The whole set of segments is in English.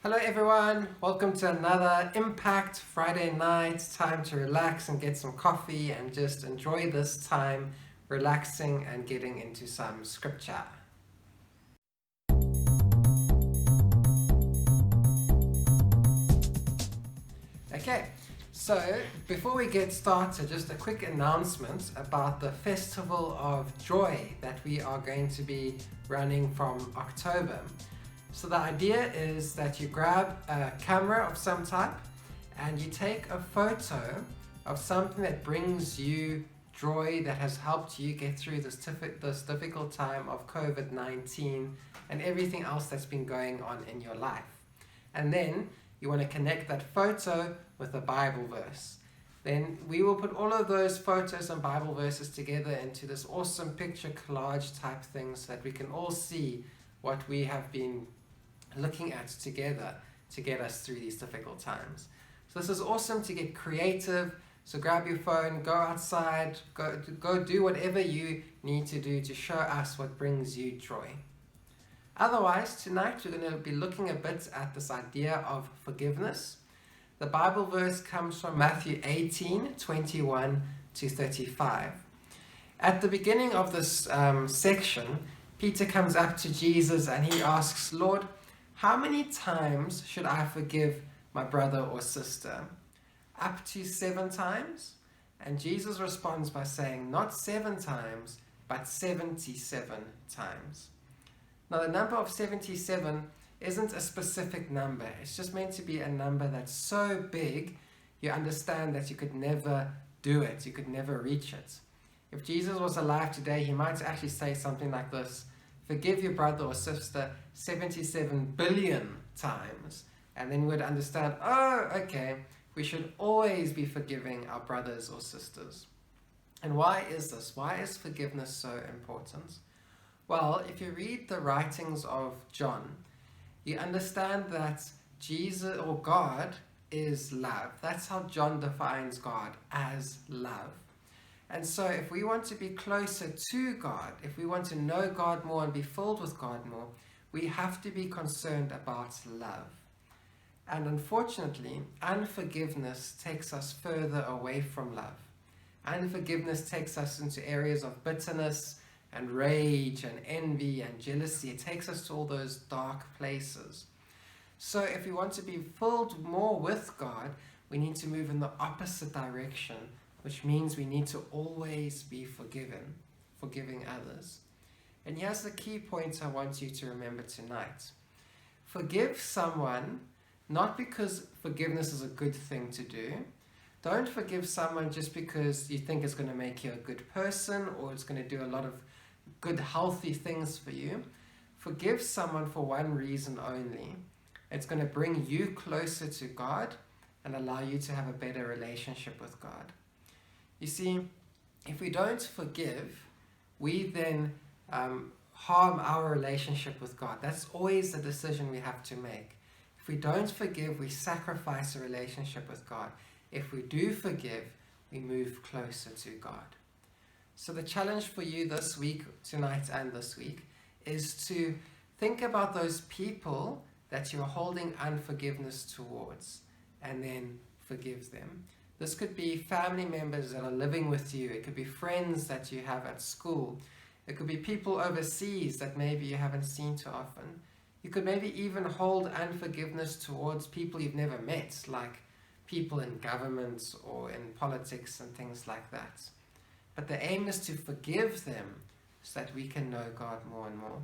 Hello everyone, welcome to another Impact Friday night. It's time to relax and get some coffee and just enjoy this time relaxing and getting into some scripture. Okay, so before we get started, just a quick announcement about the Festival of Joy that we are going to be running from October. So the idea is that you grab a camera of some type and you take a photo of something that brings you joy, that has helped you get through this difficult time of COVID-19 and everything else that's been going on in your life. And then you want to connect that photo with a Bible verse. Then we will put all of those photos and Bible verses together into this awesome picture collage type thing so that we can all see what we have been looking at together to get us through these difficult times. So this is awesome to get creative. So grab your phone, go outside, go do whatever you need to do to show us what brings you joy. Otherwise, tonight we're going to be looking a bit at this idea of forgiveness. The Bible verse comes from Matthew 18:21 to 35. At the beginning of this section, Peter comes up to Jesus and he asks, "Lord, how many times should I forgive my brother or sister? Up to 7 times?" And Jesus responds by saying, not 7 times, but 77 times. Now the number of 77 isn't a specific number. It's just meant to be a number that's so big, you understand that you could never do it. You could never reach it. If Jesus was alive today, he might actually say something like this: forgive your brother or sister 77 billion times. And then we'd understand, oh, okay, we should always be forgiving our brothers or sisters. And why is this? Why is forgiveness so important? Well, if you read the writings of John, you understand that Jesus or God is love. That's how John defines God, as love. And so if we want to be closer to God, if we want to know God more and be filled with God more, we have to be concerned about love. And unfortunately, unforgiveness takes us further away from love. Unforgiveness takes us into areas of bitterness and rage and envy and jealousy. It takes us to all those dark places. So if we want to be filled more with God, we need to move in the opposite direction, which means we need to always be forgiving others. And here's the key point I want you to remember tonight. Forgive someone, not because forgiveness is a good thing to do. Don't forgive someone just because you think it's going to make you a good person or it's going to do a lot of good, healthy things for you. Forgive someone for one reason only. It's going to bring you closer to God and allow you to have a better relationship with God. You see, if we don't forgive, we then harm our relationship with God. That's always the decision we have to make. If we don't forgive, we sacrifice a relationship with God. If we do forgive, we move closer to God. So the challenge for you this week, tonight and this week, is to think about those people that you're holding unforgiveness towards and then forgive them. This could be family members that are living with you. It could be friends that you have at school. It could be people overseas that maybe you haven't seen too often. You could maybe even hold unforgiveness towards people you've never met, like people in government or in politics and things like that. But the aim is to forgive them so that we can know God more and more.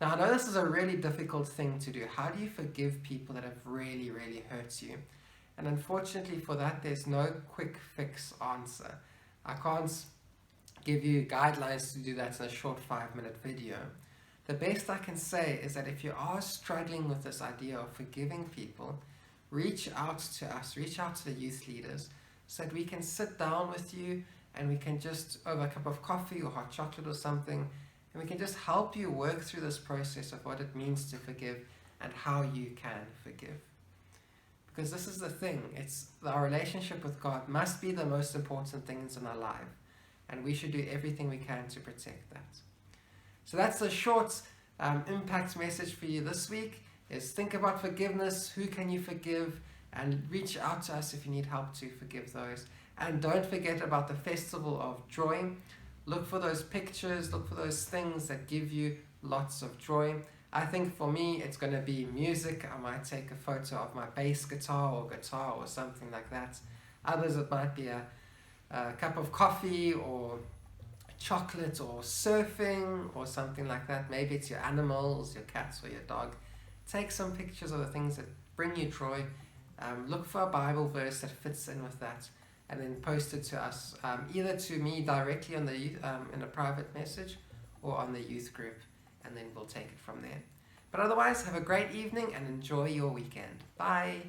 Now, I know this is a really difficult thing to do. How do you forgive people that have really, really hurt you? And unfortunately for that, there's no quick fix answer. I can't give you guidelines to do that in a short 5-minute video. The best I can say is that if you are struggling with this idea of forgiving people, reach out to us, reach out to the youth leaders so that we can sit down with you and we can just, over a cup of coffee or hot chocolate or something, and we can just help you work through this process of what it means to forgive and how you can forgive. Because this is the thing, our relationship with God must be the most important things in our life, and we should do everything we can to protect that. So that's a short impact message for you this week. is think about forgiveness. Who can you forgive? And reach out to us if you need help to forgive those. And don't forget about the Festival of Joy. Look for those pictures, look for those things that give you lots of joy. I think for me, it's going to be music. I might take a photo of my bass guitar or something like that. Others, it might be a cup of coffee or chocolate or surfing or something like that. Maybe it's your animals, your cats or your dog. Take some pictures of the things that bring you joy. Look for a Bible verse that fits in with that, and then post it to us, either to me directly on the in a private message or on the youth group, and then we'll take it from there. But otherwise, have a great evening and enjoy your weekend. Bye.